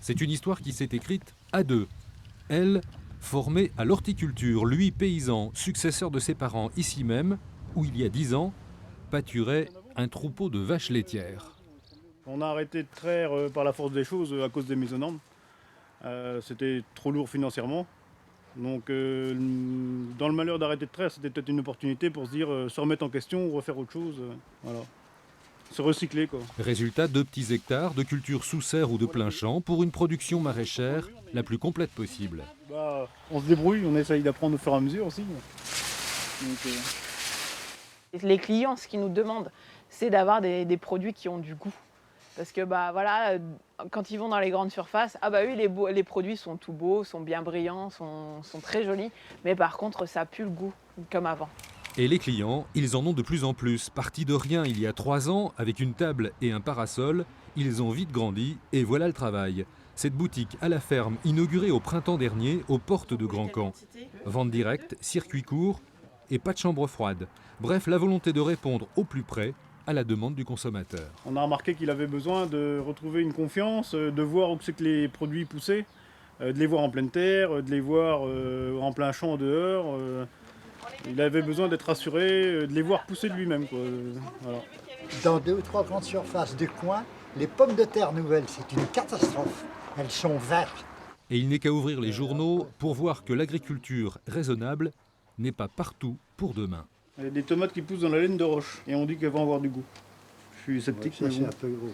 C'est une histoire qui s'est écrite à deux. Elle, formée à l'horticulture, lui paysan, successeur de ses parents ici même, où il y a 10 ans, pâturait un troupeau de vaches laitières. On a arrêté de traire par la force des choses à cause des mises aux normes. C'était trop lourd financièrement. Donc dans le malheur d'arrêter de traire, c'était peut-être une opportunité pour se dire se remettre en question ou refaire autre chose. Voilà. Se recycler quoi. Résultat, 2 petits hectares de culture sous serre ou de plein champ pour une production maraîchère la plus complète possible. Bah, on se débrouille, on essaye d'apprendre au fur et à mesure aussi. Donc, Les clients, ce qu'ils nous demandent, c'est d'avoir des produits qui ont du goût. Parce que voilà, quand ils vont dans les grandes surfaces, ah bah oui, les produits sont tout beaux, sont bien brillants, sont très jolis, mais par contre, ça pue le goût, comme avant. Et les clients, ils en ont de plus en plus. Partis de rien il y a 3 ans, avec une table et un parasol, ils ont vite grandi et voilà le travail. Cette boutique à la ferme, inaugurée au printemps dernier, aux portes de Grand Camp. Vente directe, circuit court et pas de chambre froide. Bref, la volonté de répondre au plus près à la demande du consommateur. on a remarqué qu'il avait besoin de retrouver une confiance, de voir où c'est que les produits poussaient, de les voir en pleine terre, de les voir en plein champ dehors. Il avait besoin d'être rassuré, de les voir pousser de lui-même. Voilà. Dans 2 ou 3 grandes surfaces du coin, les pommes de terre nouvelles, c'est une catastrophe. Elles sont vertes. Et il n'est qu'à ouvrir les journaux pour voir que l'agriculture raisonnable n'est pas partout pour demain. Il y a des tomates qui poussent dans la laine de roche et on dit qu'elles vont avoir du goût. Je suis sceptique, Ça, mais c'est bon. un peu gros.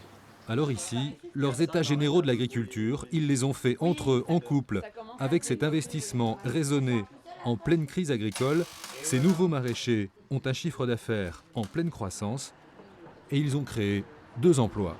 Alors ici, leurs états généraux de l'agriculture, ils les ont fait entre eux en couple. Avec cet investissement raisonné en pleine crise agricole, ces nouveaux maraîchers ont un chiffre d'affaires en pleine croissance et ils ont créé 2 emplois.